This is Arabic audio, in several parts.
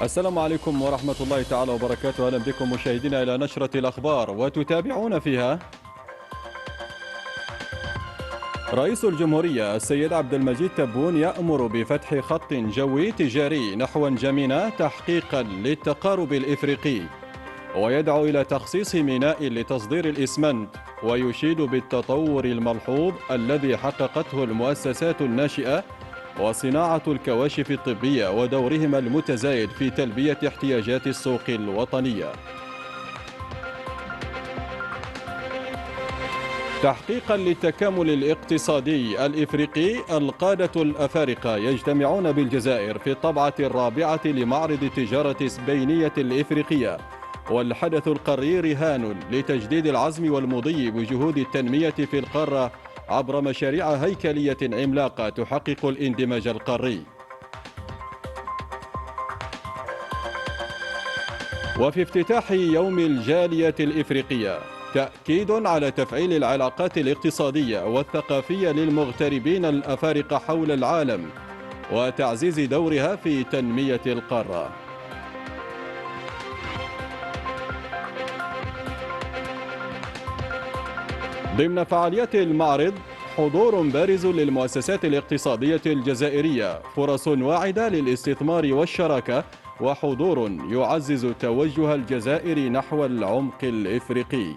السلام عليكم ورحمة الله تعالى وبركاته. أهلا بكم مشاهدينا إلى نشرة الأخبار وتتابعون فيها. رئيس الجمهورية السيد عبد المجيد تبون يأمر بفتح خط جوي تجاري نحو نجمينا تحقيقا للتقارب الإفريقي، ويدعو إلى تخصيص ميناء لتصدير الإسمنت، ويشيد بالتطور الملحوظ الذي حققته المؤسسات الناشئة وصناعة الكواشف الطبية ودورهما المتزايد في تلبية احتياجات السوق الوطنية. تحقيقا للتكامل الاقتصادي الإفريقي، القادة الأفارقة يجتمعون بالجزائر في الطبعة الرابعة لمعرض التجارة البينية الإفريقية، والحدث القاري رهان لتجديد العزم والمضي بجهود التنمية في القارة عبر مشاريع هيكلية عملاقة تحقق الاندماج القاري. وفي افتتاح يوم الجالية الإفريقية، تأكيد على تفعيل العلاقات الاقتصادية والثقافية للمغتربين الأفارقة حول العالم وتعزيز دورها في تنمية القارة. ضمن فعاليات المعرض، حضور بارز للمؤسسات الاقتصادية الجزائرية، فرص واعدة للاستثمار والشراكة، وحضور يعزز توجه الجزائر نحو العمق الإفريقي.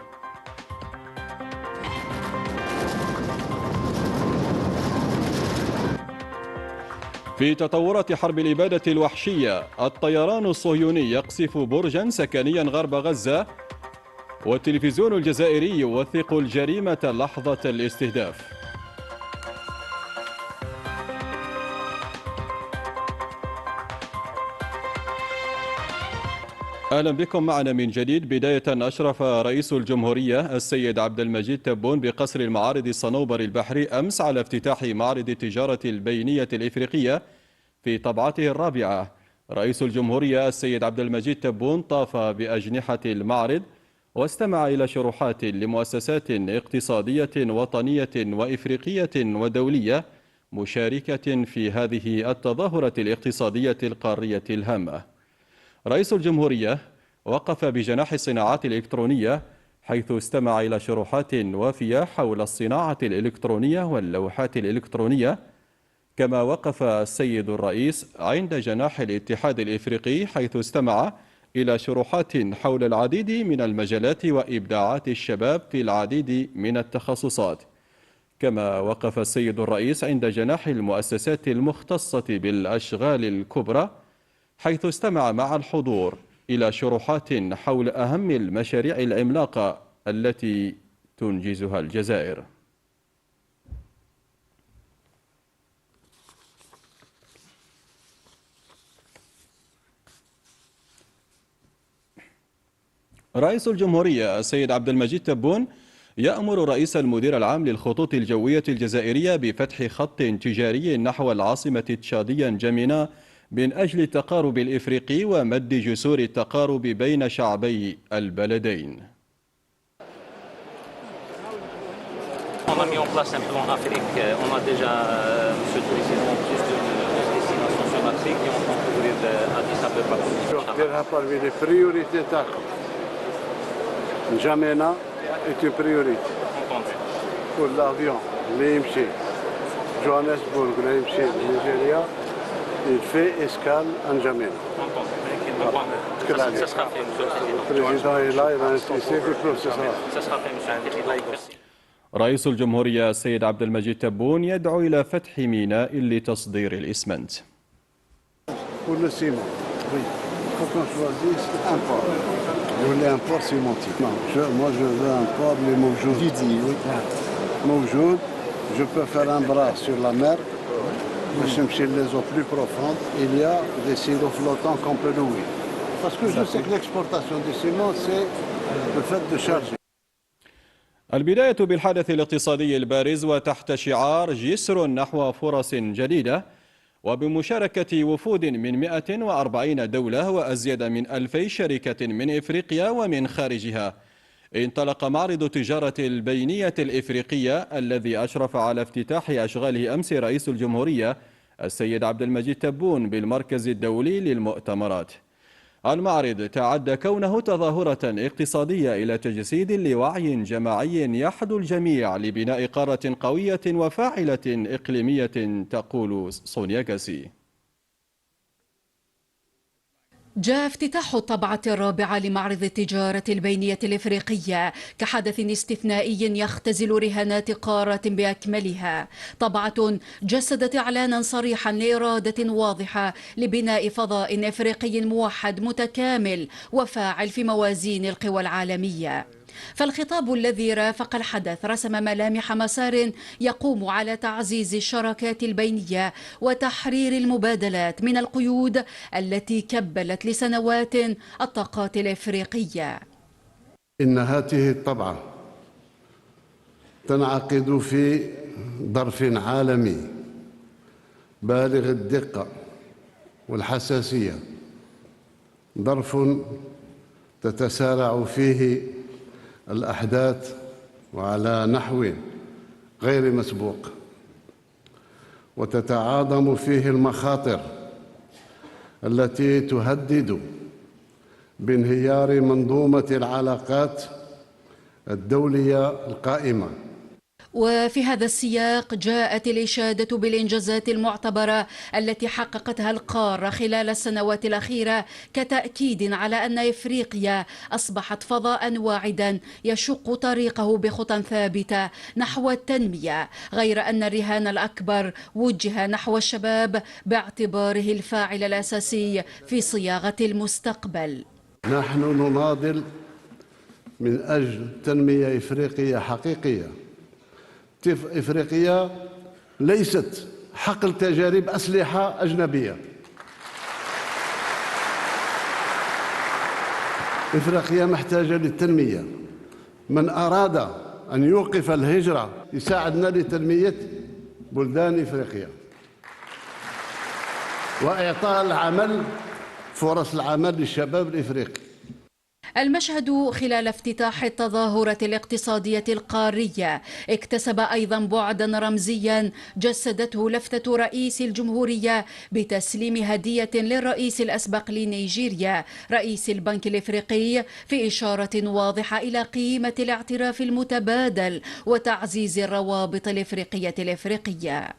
في تطورات حرب الإبادة الوحشية، الطيران الصهيوني يقصف برجا سكنيا غرب غزة، والتلفزيون الجزائري يوثق الجريمة لحظة الاستهداف. أهلا بكم معنا من جديد. بداية، أشرف رئيس الجمهورية السيد عبد المجيد تبون بقصر المعارض الصنوبر البحري أمس على افتتاح معرض التجارة البينية الإفريقية في طبعته الرابعة. رئيس الجمهورية السيد عبد المجيد تبون طاف بأجنحة المعرض واستمع إلى شروحات لمؤسسات اقتصادية وطنية وإفريقية ودولية مشاركة في هذه التظاهرة الاقتصادية القارية الهامة. رئيس الجمهورية وقف بجناح الصناعات الإلكترونية، حيث استمع إلى شروحات وافية حول الصناعة الإلكترونية واللوحات الإلكترونية. كما وقف السيد الرئيس عند جناح الاتحاد الإفريقي، حيث استمع إلى شروحات حول العديد من المجالات وإبداعات الشباب في العديد من التخصصات. كما وقف السيد الرئيس عند جناح المؤسسات المختصة بالأشغال الكبرى، حيث استمع مع الحضور إلى شروحات حول أهم المشاريع العملاقة التي تنجزها الجزائر. رئيس الجمهورية السيد عبد المجيد تبون يأمر رئيس المدير العام للخطوط الجوية الجزائرية بفتح خط تجاري نحو العاصمة التشادية نجمينا من أجل التقارب الإفريقي ومد جسور التقارب بين شعبي البلدين. On a mis en place un plan Afrique. On a déjà, Monsieur le Président, plus de destinations sur l'Afrique et on compte ouvrir Addis Abeba. ديرها parmi les priorités تاعكم. نجمينا est une priorité. Pour l'avion اللي يمشي جوهانسبورغ ولا يمشي لنيجيريا il fait escale à N'Djamena. Ça sera fait, Monsieur le Président. Le président est là, il va insister que ça sera. Ça sera fait, Monsieur le Président. رئيس الجمهورية السيد عبد المجيد تبون يدعو إلى فتح ميناء لتصدير الإسمنت. Pour le ciment, oui. Il faut qu'on choisisse un port. Vous voulez un port cimentique? Non, moi je veux un port, mais Moujoud. Moujoud, je peux faire un bras sur la mer. Chez les eaux plus profondes, il y a des silos flottants qu'on peut louer. Parce que je sais que l'exportation du ciment, c'est le fait de charger. البداية بالحدث الاقتصادي البارز وتحت شعار جسر نحو فرص جديدة، وبمشاركة وفود من 140 دولة وأزيد من 2000 شركة من إفريقيا ومن خارجها. انطلق معرض التجارة البينية الإفريقية الذي أشرف على افتتاح أشغاله أمس رئيس الجمهورية السيد عبد المجيد تبون بالمركز الدولي للمؤتمرات. المعرض تعد كونه تظاهرة اقتصادية إلى تجسيد لوعي جماعي يحدو الجميع لبناء قارة قوية وفاعلة إقليمية، تقول سونيا كاسي. جاء افتتاح الطبعة الرابعة لمعرض التجارة البينية الإفريقية كحدث استثنائي يختزل رهانات قارة بأكملها، طبعة جسدت إعلانا صريحا لإرادة واضحة لبناء فضاء إفريقي موحد متكامل وفاعل في موازين القوى العالمية. فالخطاب الذي رافق الحدث رسم ملامح مسار يقوم على تعزيز الشراكات البينية وتحرير المبادلات من القيود التي كبلت لسنوات الطاقات الإفريقية. إن هذه الطبعة تنعقد في ظرف عالمي بالغ الدقة والحساسية، ظرف تتسارع فيه الأحداث وعلى نحو غير مسبوق، وتتعاظم فيه المخاطر التي تهدد بانهيار منظومة العلاقات الدولية القائمة. وفي هذا السياق جاءت الإشادة بالإنجازات المعتبرة التي حققتها القارة خلال السنوات الأخيرة كتأكيد على أن إفريقيا أصبحت فضاء واعدا يشق طريقه بخطى ثابتة نحو التنمية، غير أن الرهان الأكبر وجه نحو الشباب باعتباره الفاعل الأساسي في صياغة المستقبل. نحن نناضل من أجل تنمية إفريقية حقيقية. إفريقيا ليست حقل تجارب أسلحة أجنبية. إفريقيا محتاجة للتنمية. من أراد أن يوقف الهجرة يساعدنا لتنمية بلدان إفريقيا وإعطاء العمل، فرص العمل للشباب الإفريقي. المشهد خلال افتتاح التظاهرة الاقتصادية القارية اكتسب أيضا بعدا رمزيا جسدته لفتة رئيس الجمهورية بتسليم هدية للرئيس الأسبق لنيجيريا رئيس البنك الإفريقي، في إشارة واضحة إلى قيمة الاعتراف المتبادل وتعزيز الروابط الإفريقية.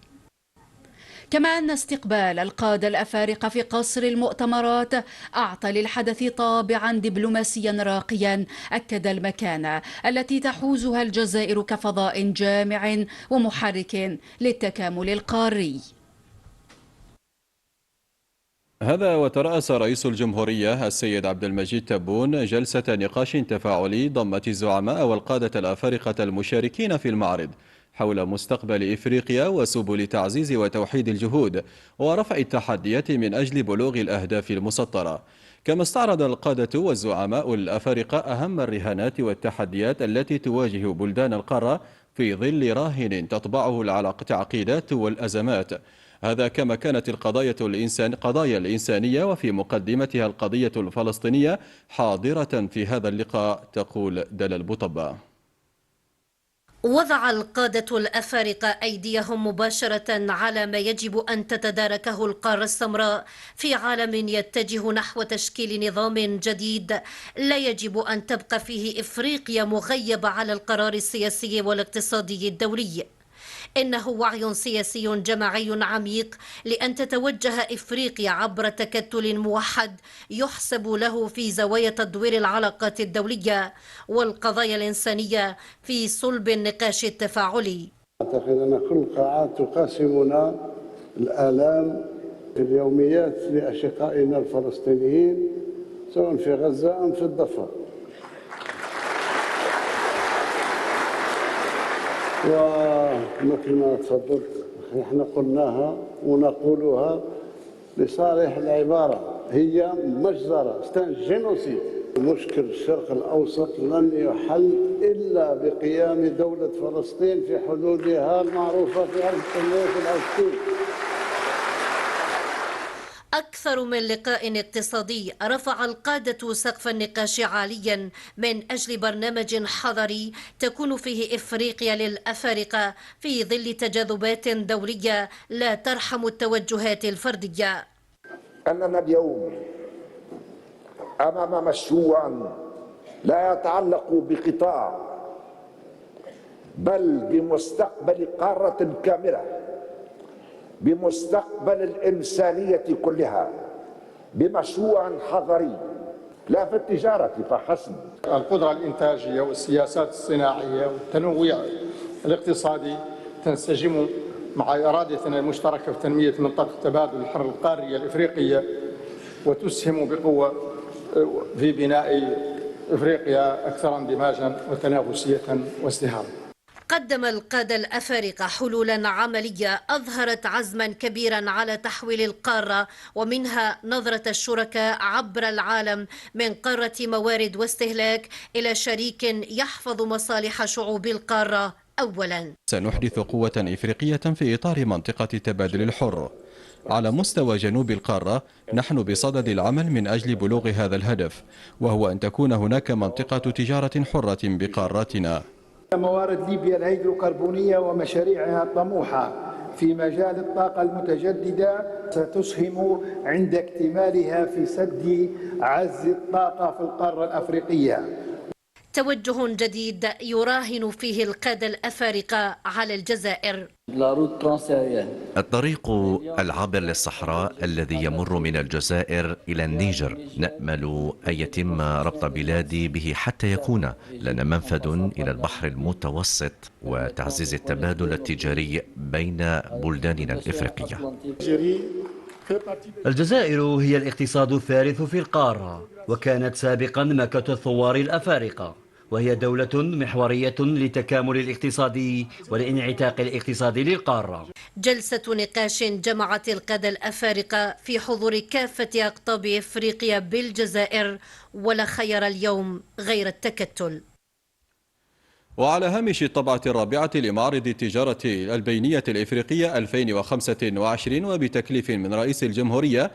كما أن استقبال القادة الأفارقة في قصر المؤتمرات أعطى للحدث طابعا دبلوماسيا راقيا، أكد المكانة التي تحوزها الجزائر كفضاء جامع ومحرك للتكامل القاري. هذا وترأس رئيس الجمهورية السيد عبد المجيد تبون جلسة نقاش تفاعلي ضمت الزعماء والقادة الأفارقة المشاركين في المعرض حول مستقبل إفريقيا وسبل تعزيز وتوحيد الجهود ورفع التحديات من أجل بلوغ الأهداف المسطرة. كما استعرض القادة والزعماء الأفارقة أهم الرهانات والتحديات التي تواجه بلدان القارة في ظل راهن تطبعه التعقيدات والأزمات. هذا كما كانت قضايا الإنسانية وفي مقدمتها القضية الفلسطينية حاضرة في هذا اللقاء، تقول دلال بوطبة. وضع القادة الأفارقة أيديهم مباشرة على ما يجب أن تتداركه القارة السمراء في عالم يتجه نحو تشكيل نظام جديد لا يجب أن تبقى فيه إفريقيا مغيبة على القرار السياسي والاقتصادي الدولي. إنه وعي سياسي جماعي عميق لأن تتوجه إفريقيا عبر تكتل موحد يحسب له في زوايا تطوير العلاقات الدولية والقضايا الإنسانية في صلب النقاش التفاعلي. أعتقد أن كل القاعات تقاسمنا الآلام في اليوميات لأشقائنا الفلسطينيين سواء في غزة أم في الضفة. ومثل ما تفضلت نحن قلناها ونقولها لصالح العبارة، هي مجزرة جينوسيد. مشكل الشرق الأوسط لن يحل إلا بقيام دولة فلسطين في حدودها المعروفة في 1967. أكثر من لقاء اقتصادي رفع القادة سقف النقاش عاليا من أجل برنامج حضري تكون فيه إفريقيا للأفارقة في ظل تجاذبات دولية لا ترحم التوجهات الفردية. أننا اليوم أمام مشروع لا يتعلق بقطاع بل بمستقبل قارة كاملة، بمستقبل الإنسانية كلها، بمشروع حضري لا في التجارة فحسب. القدرة الإنتاجية والسياسات الصناعية والتنوع الاقتصادي تنسجم مع إرادتنا المشتركة في تنمية منطقة تبادل الحر القارية الإفريقية، وتسهم بقوة في بناء إفريقيا أكثر اندماجا وتنافسية وازدهارا. قدم القادة الأفارقة حلولا عملية أظهرت عزما كبيرا على تحويل القارة ومنها نظرة الشركاء عبر العالم من قارة موارد واستهلاك إلى شريك يحفظ مصالح شعوب القارة أولا. سنحدث قوة إفريقية في إطار منطقة التبادل الحر. على مستوى جنوب القارة نحن بصدد العمل من أجل بلوغ هذا الهدف، وهو أن تكون هناك منطقة تجارة حرة بقارتنا. موارد ليبيا الهيدروكربونية ومشاريعها الطموحة في مجال الطاقة المتجددة ستسهم عند اكتمالها في سد عجز الطاقة في القارة الأفريقية. توجه جديد يراهن فيه القادة الأفارقة على الجزائر. الطريق العابر للصحراء الذي يمر من الجزائر إلى النيجر، نأمل أن يتم ربط بلادي به حتى يكون لنا منفذ إلى البحر المتوسط وتعزيز التبادل التجاري بين بلداننا الإفريقية. الجزائر هي الاقتصاد الثالث في القارة، وكانت سابقا مكة الثوار الأفارقة، وهي دولة محورية للتكامل الاقتصادي والانعتاق الاقتصادي للقارة. جلسة نقاش جمعت القادة الأفارقة في حضور كافة أقطاب إفريقيا بالجزائر، ولا خير اليوم غير التكتل. وعلى هامش الطبعة الرابعة لمعرض التجارة البينية الإفريقية 2025 وبتكليف من رئيس الجمهورية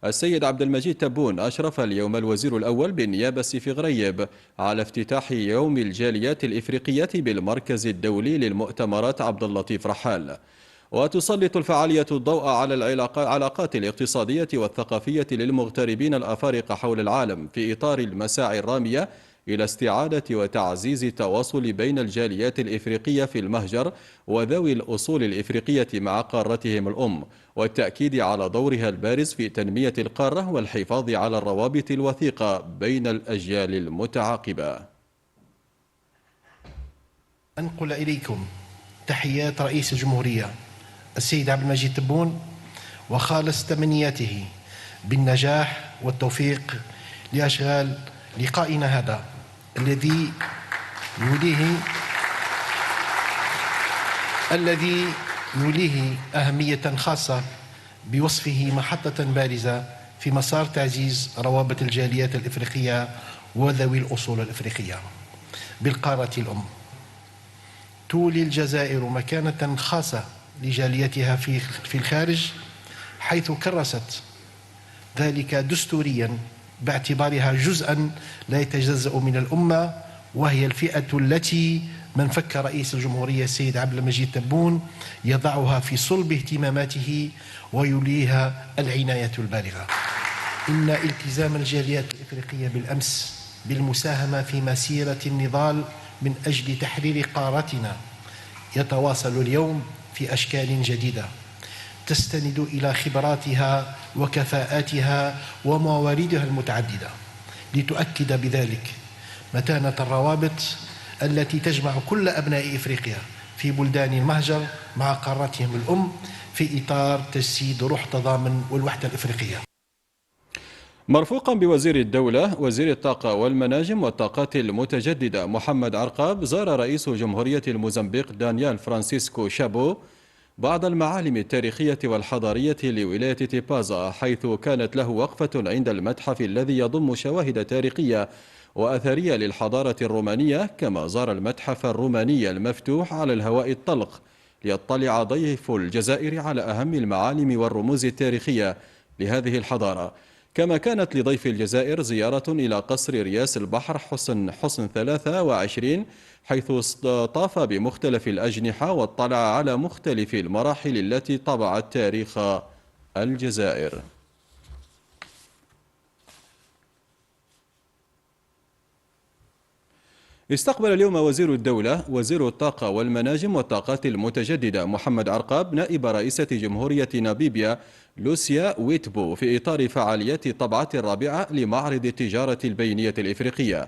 السيد عبد المجيد تبون، أشرف اليوم الوزير الأول بالنيابة في غريب على افتتاح يوم الجاليات الإفريقية بالمركز الدولي للمؤتمرات عبد اللطيف رحال. وتسلط الفعالية الضوء على العلاقات الاقتصادية والثقافية للمغتربين الأفارقة حول العالم في إطار المساعي الرامية إلى استعادة وتعزيز التواصل بين الجاليات الإفريقية في المهجر وذوي الأصول الإفريقية مع قارتهم الأم، والتأكيد على دورها البارز في تنمية القارة والحفاظ على الروابط الوثيقة بين الأجيال المتعاقبة. أنقل إليكم تحيات رئيس الجمهورية السيد عبد المجيد تبون وخالص تمنياته بالنجاح والتوفيق لأشغال لقائنا هذا الذي يوليه أهمية خاصة بوصفه محطة بارزة في مسار تعزيز روابط الجاليات الإفريقية وذوي الأصول الإفريقية بالقارة الأم. تولي الجزائر مكانة خاصة لجاليتها في الخارج، حيث كرست ذلك دستوريا باعتبارها جزءا لا يتجزأ من الأمة، وهي الفئة التي من فك رئيس الجمهورية السيد عبد المجيد تبون يضعها في صلب اهتماماته ويوليها العناية البالغة. إن التزام الجاليات الإفريقية بالأمس بالمساهمة في مسيرة النضال من أجل تحرير قارتنا يتواصل اليوم في أشكال جديدة تستند إلى خبراتها وكفاءاتها ومواردها المتعددة، لتؤكد بذلك متانة الروابط التي تجمع كل أبناء إفريقيا في بلدان المهجر مع قارتهم الأم في إطار تجسيد روح التضامن والوحدة الإفريقية. مرفوقا بوزير الدولة وزير الطاقة والمناجم والطاقات المتجددة محمد عرقاب، زار رئيس جمهورية الموزمبيق دانيال فرانسيسكو شابو بعض المعالم التاريخية والحضارية لولاية تيبازا، حيث كانت له وقفة عند المتحف الذي يضم شواهد تاريخية وأثرية للحضارة الرومانية، كما زار المتحف الروماني المفتوح على الهواء الطلق ليطلع ضيف الجزائر على أهم المعالم والرموز التاريخية لهذه الحضارة. كما كانت لضيف الجزائر زيارة إلى قصر رياس البحر حسن 23، حيث طاف بمختلف الأجنحة واطلع على مختلف المراحل التي طبعت تاريخ الجزائر. استقبل اليوم وزير الدولة وزير الطاقة والمناجم والطاقات المتجددة محمد عرقاب نائب رئيسة جمهورية ناميبيا لوسيا ويتبو في إطار فعاليات الطبعة الرابعة لمعرض التجارة البينية الإفريقية.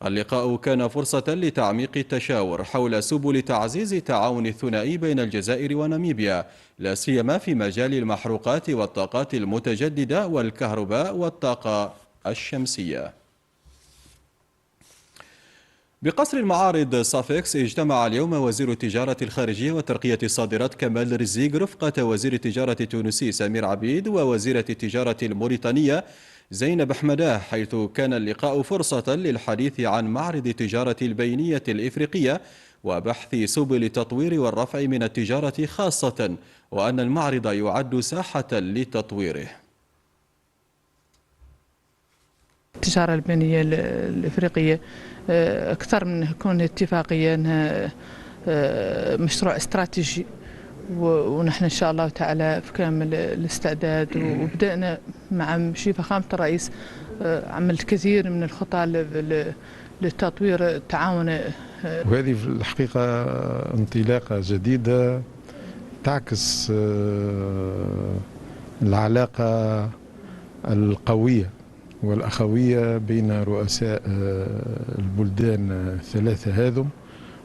اللقاء كان فرصة لتعميق التشاور حول سبل تعزيز التعاون الثنائي بين الجزائر وناميبيا، لا سيما في مجال المحروقات والطاقات المتجددة والكهرباء والطاقة الشمسية. بقصر المعارض صافيكس اجتمع اليوم وزير التجارة الخارجية وترقية الصادرات كمال رزيق رفقة وزير التجارة التونسي سمير عبيد ووزيرة التجارة الموريتانية زينب حمداه، حيث كان اللقاء فرصة للحديث عن معرض التجارة البينية الإفريقية وبحث سبل التطوير والرفع من التجارة خاصة، وأن المعرض يعد ساحة لتطويره. التجارة البينية الإفريقية أكثر من كون اتفاقية أنها مشروع استراتيجي، ونحن إن شاء الله تعالى في كامل الاستعداد، وبدأنا مع فخامة الرئيس عملت كثير من الخطى للتطوير التعاون. وهذه في الحقيقة انطلاقة جديدة تعكس العلاقة القوية والأخوية بين رؤساء البلدان الثلاثة هذم،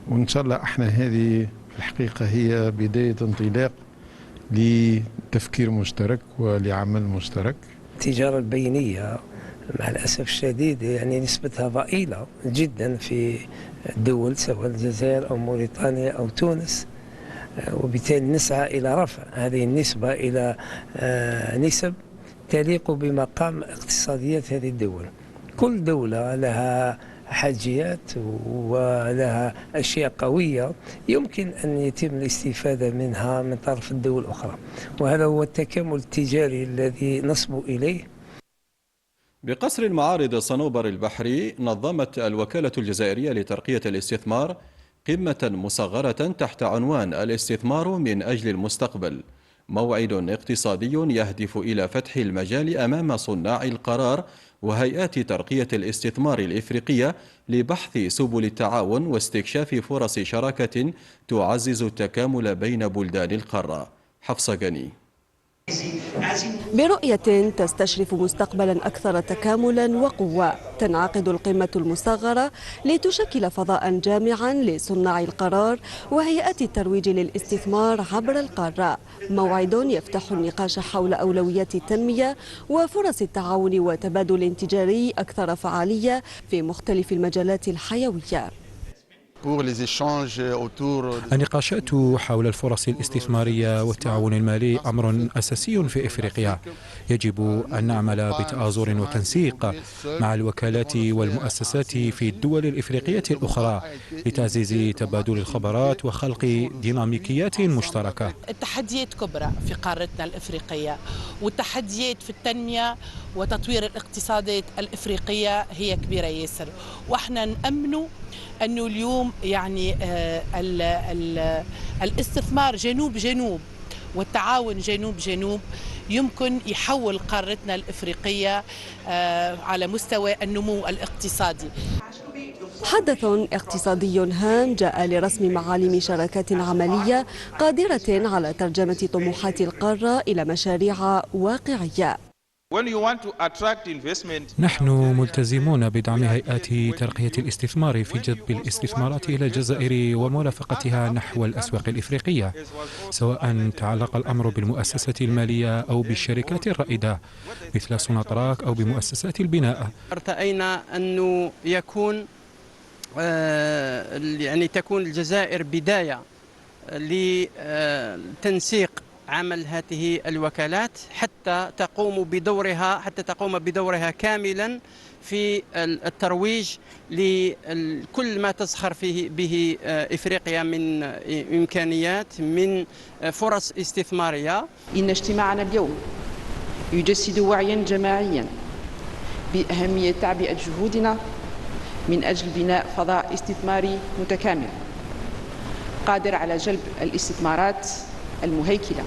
وإن شاء الله احنا هذه في الحقيقة هي بداية انطلاق لتفكير مشترك ولعمل مشترك. التجارة البينية مع الأسف الشديد يعني نسبتها ضئيلة جدا في الدول سواء الجزائر أو موريتانيا أو تونس، وبالتالي نسعى إلى رفع هذه النسبة إلى نسب تليق بمقام اقتصاديات هذه الدول. كل دولة لها حاجيات ولها أشياء قوية يمكن أن يتم الاستفادة منها من طرف الدول الأخرى، وهذا هو التكامل التجاري الذي نصبو إليه. بقصر المعارض صنوبر البحري نظمت الوكالة الجزائرية لترقية الاستثمار قمة مصغرة تحت عنوان الاستثمار من أجل المستقبل، موعد اقتصادي يهدف إلى فتح المجال أمام صناع القرار وهيئات ترقية الاستثمار الإفريقية لبحث سبل التعاون واستكشاف فرص شراكة تعزز التكامل بين بلدان القارة. حفصة غني. برؤية تستشرف مستقبلا أكثر تكاملا وقوة، تنعقد القمة المصغرة لتشكل فضاء جامعا لصناع القرار وهيئات الترويج للاستثمار عبر القارة، موعد يفتح النقاش حول أولويات التنمية وفرص التعاون وتبادل تجاري أكثر فعالية في مختلف المجالات الحيوية. النقاشات حول الفرص الاستثمارية والتعاون المالي أمر أساسي في إفريقيا، يجب أن نعمل بتآزر وتنسيق مع الوكالات والمؤسسات في الدول الإفريقية الأخرى لتعزيز تبادل الخبرات وخلق ديناميكيات مشتركة. التحديات كبرى في قارتنا الإفريقية، والتحديات في التنمية وتطوير الاقتصادات الإفريقية هي كبيرة ياسر، وإحنا نأمنوا أنه اليوم يعني الاستثمار جنوب جنوب والتعاون جنوب جنوب يمكن يحول قارتنا الإفريقية على مستوى النمو الاقتصادي. حدث اقتصادي هام جاء لرسم معالم شراكات عملية قادرة على ترجمة طموحات القارة إلى مشاريع واقعية. نحن ملتزمون بدعم هيئات ترقية الاستثمار في جذب الاستثمارات إلى الجزائر ومرافقتها نحو الأسواق الإفريقية، سواء تعلق الأمر بالمؤسسات المالية أو بالشركات الرائدة مثل سوناتراك أو بمؤسسات البناء. ارتأينا أنه يكون تكون الجزائر بداية لتنسيق عمل هذه الوكالات حتى تقوم بدورها كاملا في الترويج لكل ما تزخر به إفريقيا من إمكانيات من فرص استثمارية. إن اجتماعنا اليوم يجسد وعيا جماعيا بأهمية تعبئة جهودنا من أجل بناء فضاء استثماري متكامل قادر على جلب الاستثمارات المهيكلة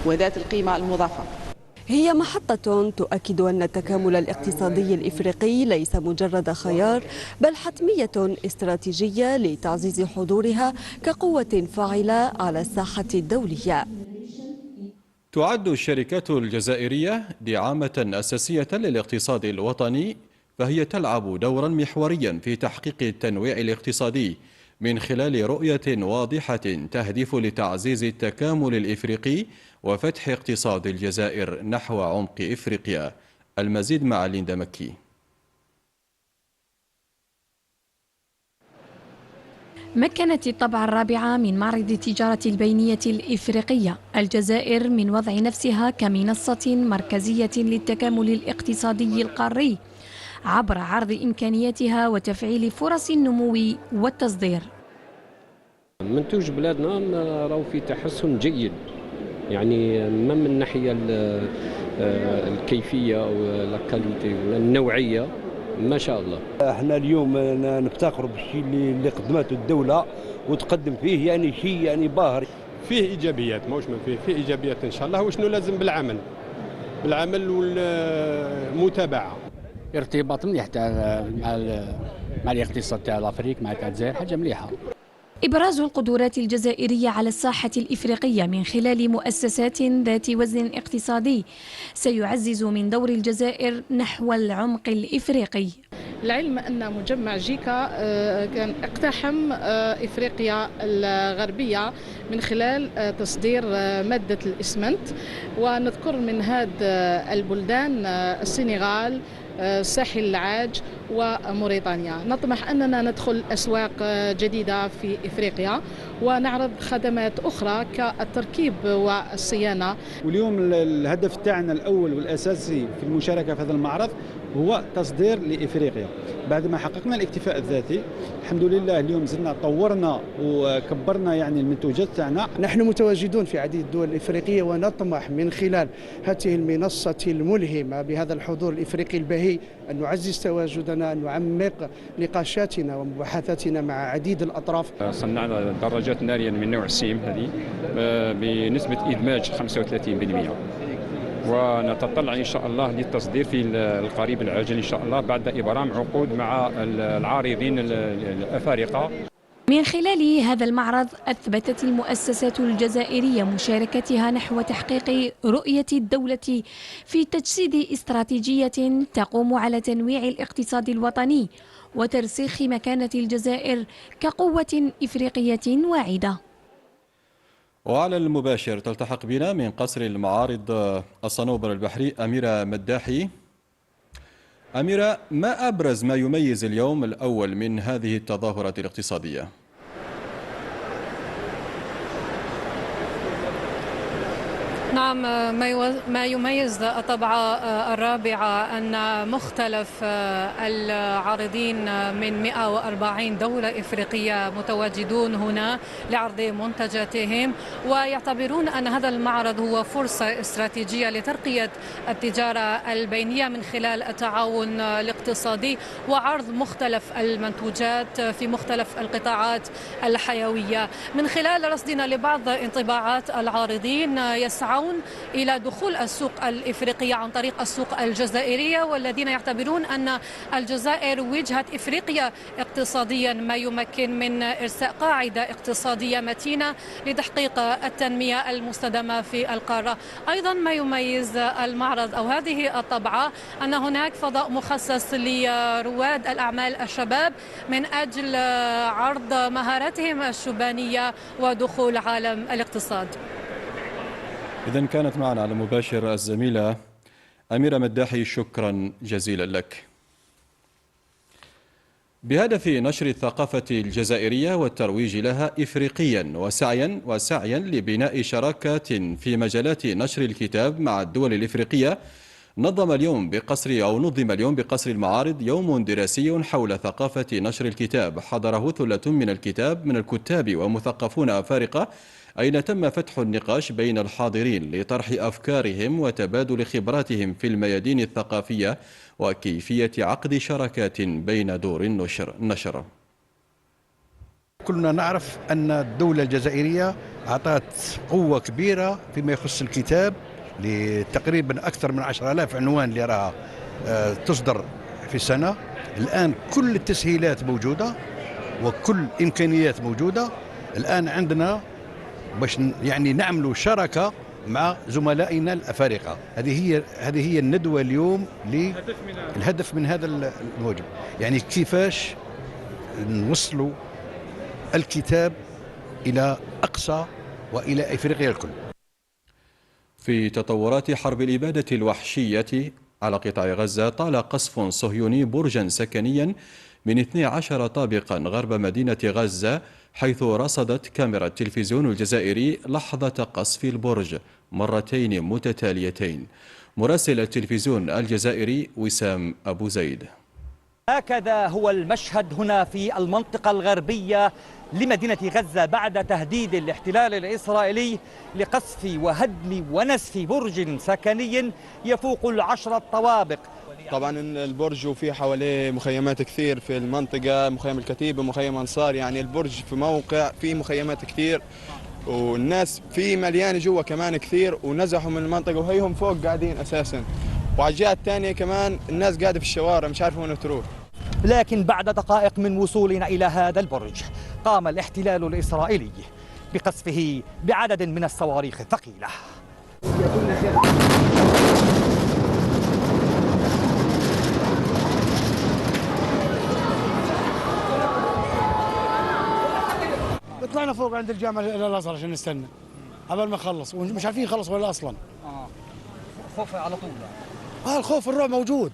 وذات القيمة المضافة. هي محطة تؤكد أن التكامل الاقتصادي الإفريقي ليس مجرد خيار بل حتمية استراتيجية لتعزيز حضورها كقوة فاعلة على الساحة الدولية. تعد الشركات الجزائرية دعامة أساسية للاقتصاد الوطني، فهي تلعب دورا محوريا في تحقيق التنويع الاقتصادي من خلال رؤية واضحة تهدف لتعزيز التكامل الإفريقي وفتح اقتصاد الجزائر نحو عمق إفريقيا. المزيد مع ليندا مكي. مكنت الطبعة الرابعة من معرض التجارة البينية الإفريقية الجزائر من وضع نفسها كمنصة مركزية للتكامل الاقتصادي القاري عبر عرض إمكانياتها وتفعيل فرص النمو والتصدير. منتوج بلادنا راهو في تحسن جيد، يعني ما من الناحية الكيفية أو الكاليتي ولا النوعية ما شاء الله. احنا اليوم نفتخر بالشيء اللي قدمته الدولة وتقدم فيه، يعني شيء يعني باهر. فيه ايجابيات، ماهوش ما فيه ايجابيات ان شاء الله. وشنو لازم بالعمل والمتابعة. ارتباط مليح مع الاقتصاد تاع الافريق مع تاع الجزائر، حاجة مليحة. إبراز القدرات الجزائرية على الساحة الإفريقية من خلال مؤسسات ذات وزن اقتصادي سيعزز من دور الجزائر نحو العمق الإفريقي. العلم أن مجمع جيكا كان اقتحم إفريقيا الغربية من خلال تصدير مادة الإسمنت، ونذكر من هذه البلدان السنغال، الساحل العاج وموريتانيا. نطمح أننا ندخل أسواق جديدة في إفريقيا ونعرض خدمات أخرى كالتركيب والصيانة. واليوم الهدف تاعنا الأول والأساسي في المشاركة في هذا المعرض هو تصدير لإفريقيا. بعد ما حققنا الاكتفاء الذاتي الحمد لله اليوم زلنا طورنا وكبرنا يعني المنتوجات تاعنا. نحن متواجدون في عديد الدول الإفريقية ونطمح من خلال هذه المنصة الملهمة بهذا الحضور الإفريقي البهي أن نعزز تواجدنا، أن نعمق نقاشاتنا ومباحثاتنا مع عديد الأطراف. صنعنا دراجات نارية من نوع السيم هذه بنسبة إدماج 35%، ونتطلع إن شاء الله للتصدير في القريب العاجل إن شاء الله بعد إبرام عقود مع العارضين الأفارقة. من خلال هذا المعرض أثبتت المؤسسات الجزائرية مشاركتها نحو تحقيق رؤية الدولة في تجسيد استراتيجية تقوم على تنويع الاقتصاد الوطني وترسيخ مكانة الجزائر كقوة إفريقية واعدة. وعلى المباشر تلتحق بنا من قصر المعارض الصنوبر البحري أميرة مداحي. أميرة، ما أبرز ما يميز اليوم الأول من هذه التظاهرات الاقتصادية؟ نعم، ما يميز الطبعة الرابعة أن مختلف العارضين من 140 دولة إفريقية متواجدون هنا لعرض منتجاتهم، ويعتبرون أن هذا المعرض هو فرصة استراتيجية لترقية التجارة البينية من خلال التعاون الاقتصادي وعرض مختلف المنتوجات في مختلف القطاعات الحيوية. من خلال رصدنا لبعض انطباعات العارضين يسعون إلى دخول السوق الإفريقية عن طريق السوق الجزائرية، والذين يعتبرون أن الجزائر وجهة إفريقيا اقتصاديا، ما يمكن من إرساء قاعدة اقتصادية متينة لتحقيق التنمية المستدامة في القارة. أيضا ما يميز المعرض أو هذه الطبعة أن هناك فضاء مخصص لرواد الأعمال الشباب من أجل عرض مهاراتهم الشبانية ودخول عالم الاقتصاد. إذن كانت معنا على مباشر الزميلة أميرة مداحي، شكرا جزيلا لك. بهدف نشر الثقافة الجزائرية والترويج لها إفريقيا وسعيا لبناء شراكات في مجالات نشر الكتاب مع الدول الإفريقية، نظم اليوم بقصر المعارض يوم دراسي حول ثقافة نشر الكتاب، حضره ثلة من الكتاب ومثقفون أفارقة، أين تم فتح النقاش بين الحاضرين لطرح أفكارهم وتبادل خبراتهم في الميادين الثقافية وكيفية عقد شراكات بين دور النشر. كلنا نعرف أن الدولة الجزائرية أعطت قوة كبيرة فيما يخص الكتاب لتقريبا أكثر من 10,000 عنوان اللي راها تصدر في السنة. الآن كل التسهيلات موجودة وكل إمكانيات موجودة. الآن عندنا باش يعني نعملوا شراكة مع زملائنا الأفارقة. هذه هي الندوة اليوم. الهدف من هذا الموجب يعني كيفاش نوصلوا الكتاب إلى أقصى وإلى إفريقيا الكل. في تطورات حرب الإبادة الوحشية على قطاع غزة، طال قصف صهيوني برجا سكنيا من 12 طابقا غرب مدينة غزة، حيث رصدت كاميرا التلفزيون الجزائري لحظة قصف البرج مرتين متتاليتين. مراسل التلفزيون الجزائري وسام أبو زيد. هكذا هو المشهد هنا في المنطقة الغربية لمدينة غزة بعد تهديد الاحتلال الإسرائيلي لقصف وهدم ونسف برج سكني يفوق 10 طوابق. طبعا البرج وفيه حواليه مخيمات كثير في المنطقة، مخيم الكتيبة، مخيم أنصار، يعني البرج في موقع فيه مخيمات كثير والناس فيه مليانة جوا كمان كثير، ونزحوا من المنطقة وهيهم فوق قاعدين أساسا، وعلى الجهة الثانية كمان الناس قاعدة في الشوارع مش عارفة وين تروح. لكن بعد دقائق من وصولنا إلى هذا البرج قام الاحتلال الإسرائيلي بقصفه بعدد من الصواريخ الثقيلة. طلعنا فوق عند الجامعة الأزهر عشان نستنى قبل ما نخلص، ومش عارفين نخلص ولا أصلا. خوف على طول. الخوف الرعب موجود.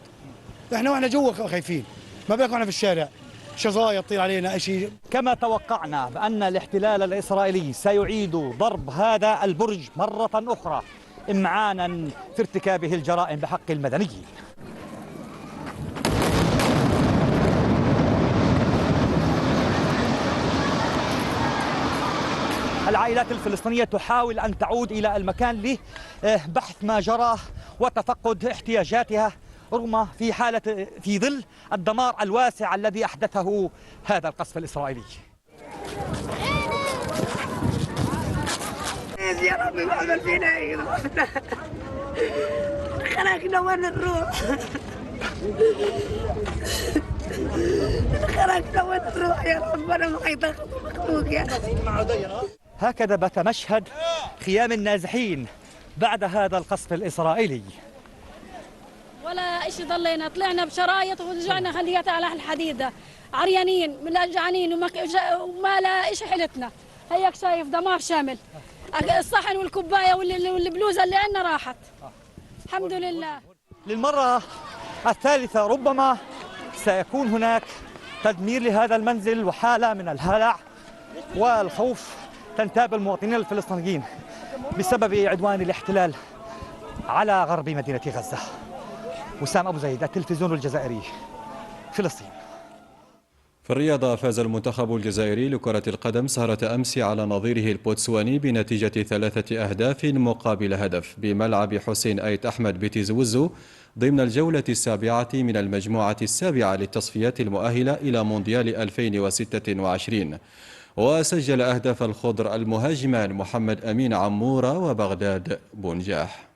احنا جوا خايفين، ما بالك احنا في الشارع شظايا تطير علينا شيء. كما توقعنا بأن الاحتلال الإسرائيلي سيعيد ضرب هذا البرج مرة أخرى إمعانا في ارتكابه الجرائم بحق المدنيين. العائلات الفلسطينية تحاول أن تعود إلى المكان لبحث ما جرى وتفقد احتياجاتها رغم في ظل الدمار الواسع الذي أحدثه هذا القصف الإسرائيلي. يا ربي ما عمل فينا ايه، خلقنا وين نروح؟ خلقنا وين نروح يا رب؟ انا معي ضغط مخلوق يا رب. هكذا بات مشهد خيام النازحين بعد هذا القصف الإسرائيلي. ولا شيء، ضلينا طلعنا بشرايط ورجعنا خليتها على الحديدة عريانين ملجعانين وما لا شيء حلتنا. هيك شايف دمار شامل، الصحن والكوباية والبلوزة اللي عندنا راحت الحمد لله. للمرة الثالثة ربما سيكون هناك تدمير لهذا المنزل وحالة من الهلع والخوف تنتاب المواطنين الفلسطينيين بسبب عدوان الاحتلال على غرب مدينة غزة. وسام أبو زيد، التلفزيون الجزائري، فلسطين. في الرياضة، فاز المنتخب الجزائري لكرة القدم سهرة أمس على نظيره البوتسواني بنتيجة 3 أهداف مقابل هدف بملعب حسين آيت أحمد بتيزوزو ضمن الجولة السابعة من المجموعة السابعة للتصفيات المؤهلة إلى مونديال 2026. وسجل أهداف الخضر المهاجمان محمد أمين عمورة وبغداد بونجاح.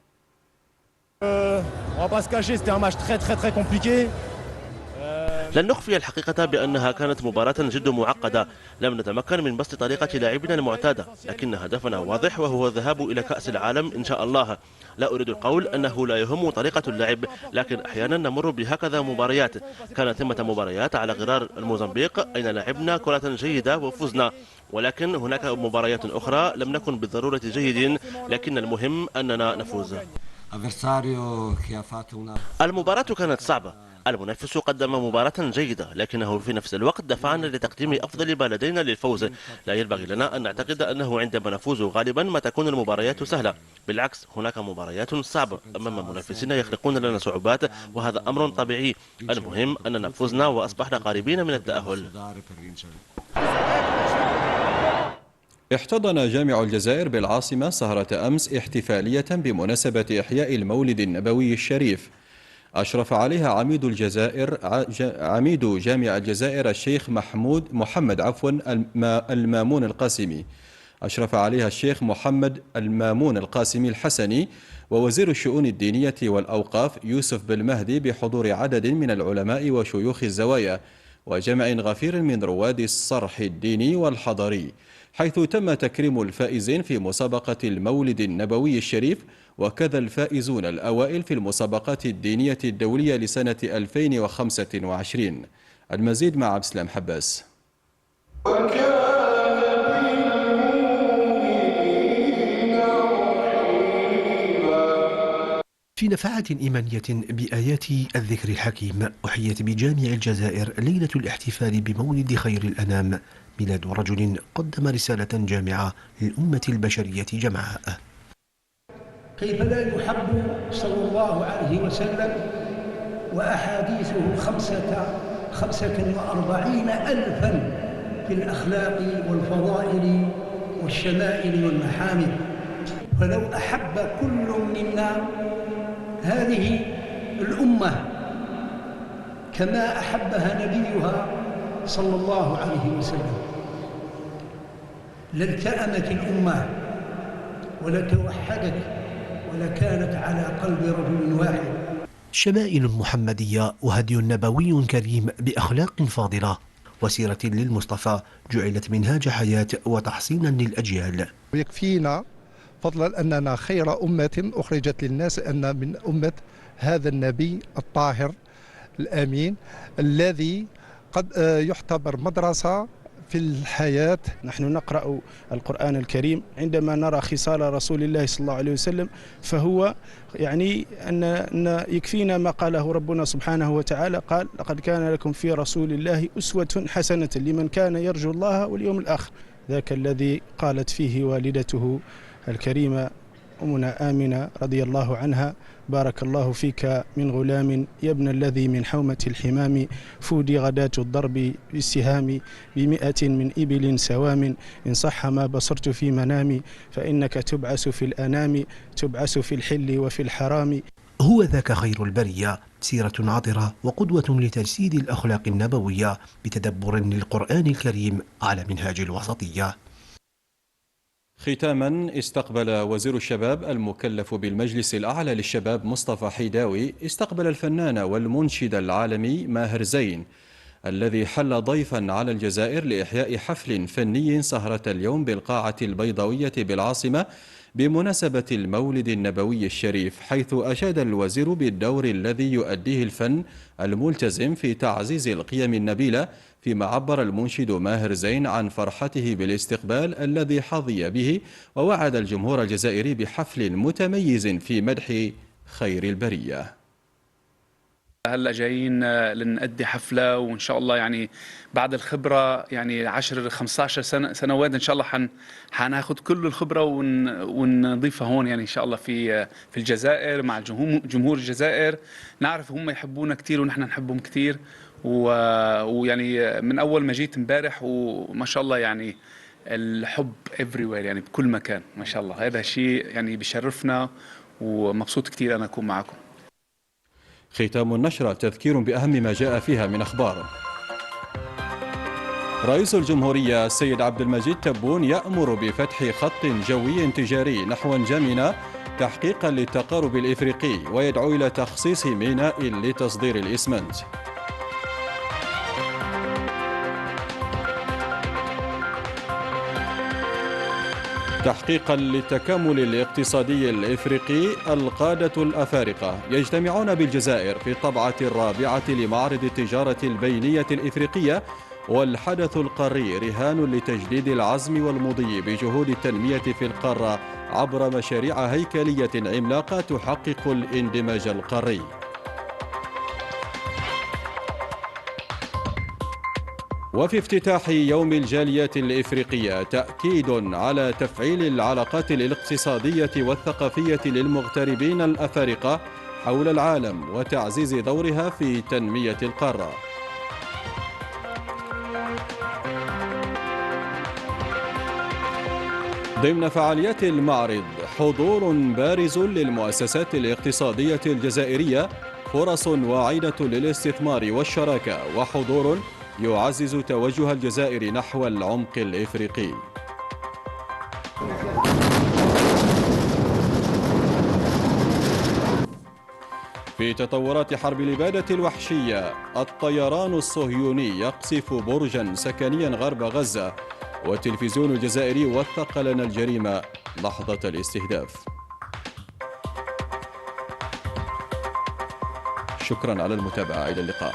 لن نخفي الحقيقة بأنها كانت مباراة جد معقدة. لم نتمكن من بسط طريقة لاعبنا المعتادة، لكن هدفنا واضح وهو الذهاب إلى كأس العالم إن شاء الله. لا أريد القول أنه لا يهم طريقة اللعب، لكن أحيانا نمر بهكذا مباريات. كانت ثمة مباريات على غرار الموزمبيق أين لعبنا كرة جيدة وفزنا، ولكن هناك مباريات أخرى لم نكن بالضرورة جيدين، لكن المهم أننا نفوز. المباراة كانت صعبة. المنافس قدم مباراة جيدة، لكنه في نفس الوقت دفعنا لتقديم أفضل ما لدينا للفوز. لا ينبغي لنا أن نعتقد أنه عندما نفوز غالبا ما تكون المباريات سهلة، بالعكس هناك مباريات صعبة أمام منافسين يخلقون لنا صعوبات، وهذا أمر طبيعي. المهم أننا فزنا وأصبحنا قريبين من التأهل. احتضن جامع الجزائر بالعاصمة سهرة أمس احتفالية بمناسبة إحياء المولد النبوي الشريف، أشرف عليها عميد جامع الجزائر الشيخ محمد المامون القاسمي. أشرف عليها الشيخ محمد المامون القاسمي الحسني ووزير الشؤون الدينية والأوقاف يوسف بالمهدي بحضور عدد من العلماء وشيوخ الزوايا وجمع غفير من رواد الصرح الديني والحضاري، حيث تم تكريم الفائزين في مسابقة المولد النبوي الشريف وكذا الفائزون الأوائل في المسابقات الدينية الدولية لسنة 2025. المزيد مع عبد السلام حباس. في نفعات إيمانية بآيات الذكر الحكيم أحيت بجامع الجزائر ليلة الاحتفال بمولد خير الأنام، ميلاد رجل قدم رسالة جامعة للأمة البشرية جمعاء. كيف لا يحب صلى الله عليه وسلم وأحاديثه 45,000 في الأخلاق والفضائل والشمائل والمحامد، فلو أحب كل منا هذه الأمة كما أحبها نبيها صلى الله عليه وسلم لالتأمت الأمة ولتوحدت ولكانت على قلب رجل واحد. شمائل محمدية وهدي نبوي كريم بأخلاق فاضلة وسيرة للمصطفى جعلت منهاج حياة وتحصينا للأجيال. ويكفينا فضلا أننا خير أمة أخرجت للناس أن من أمة هذا النبي الطاهر الأمين الذي قد يعتبر مدرسة في الحياة. نحن نقرأ القرآن الكريم عندما نرى خصال رسول الله صلى الله عليه وسلم فهو يعني أن يكفينا ما قاله ربنا سبحانه وتعالى، قال لقد كان لكم في رسول الله أسوة حسنة لمن كان يرجو الله واليوم الآخر، ذاك الذي قالت فيه والدته الكريمة أمنا آمنة رضي الله عنها: بارك الله فيك من غلام يا ابن الذي من حومة الحمام فودي غداة الضرب بالسهام ب100 من إبل سوام إن صح ما بصرت في منامي فإنك تبعث في الأنام تبعث في الحل وفي الحرام. هو ذاك خير البرية، سيرة عطرة وقدوة لتجسيد الأخلاق النبوية بتدبر للقرآن الكريم على منهاج الوسطية. ختاما، استقبل وزير الشباب المكلف بالمجلس الأعلى للشباب مصطفى حيداوي استقبل الفنان والمنشد العالمي ماهر زين الذي حل ضيفا على الجزائر لإحياء حفل فني سهرة اليوم بالقاعة البيضاوية بالعاصمة بمناسبة المولد النبوي الشريف، حيث أشاد الوزير بالدور الذي يؤديه الفن الملتزم في تعزيز القيم النبيلة، فيما عبر المنشد ماهر زين عن فرحته بالاستقبال الذي حظي به، ووعد الجمهور الجزائري بحفل متميز في مدح خير البرية. هلا جايين لنأدي حفلة وإن شاء الله يعني بعد الخبرة يعني 10-15 سنوات إن شاء الله حناخد كل الخبرة ونضيفها هون يعني إن شاء الله في الجزائر مع جمهور الجزائر. نعرف هم يحبونا كتير ونحن نحبهم كتير، ويعني من أول ما جيت امبارح وما شاء الله يعني الحب everywhere يعني بكل مكان ما شاء الله. هذا شيء يعني بيشرفنا ومبسوط كتير أنا أكون معكم. ختام النشرة تذكير بأهم ما جاء فيها من أخبار. رئيس الجمهورية السيد عبد المجيد تبون يأمر بفتح خط جوي تجاري نحو نجمنا تحقيقا للتقارب الإفريقي، ويدعو إلى تخصيص ميناء لتصدير الإسمنت. تحقيقا للتكامل الاقتصادي الإفريقي، القادة الأفارقة يجتمعون بالجزائر في الطبعة الرابعة لمعرض التجارة البينية الإفريقية، والحدث القاري رهان لتجديد العزم والمضي بجهود التنمية في القارة عبر مشاريع هيكلية عملاقة تحقق الاندماج القاري. وفي افتتاح يوم الجاليات الإفريقية تأكيد على تفعيل العلاقات الاقتصادية والثقافية للمغتربين الأفارقة حول العالم وتعزيز دورها في تنمية القارة. ضمن فعاليات المعرض حضور بارز للمؤسسات الاقتصادية الجزائرية، فرص واعدة للاستثمار والشراكة، وحضور يعزز توجه الجزائر نحو العمق الإفريقي. في تطورات حرب الإبادة الوحشية، الطيران الصهيوني يقصف برجا سكنيا غرب غزة، والتلفزيون الجزائري وثق لنا الجريمة لحظة الاستهداف. شكرا على المتابعة، إلى اللقاء.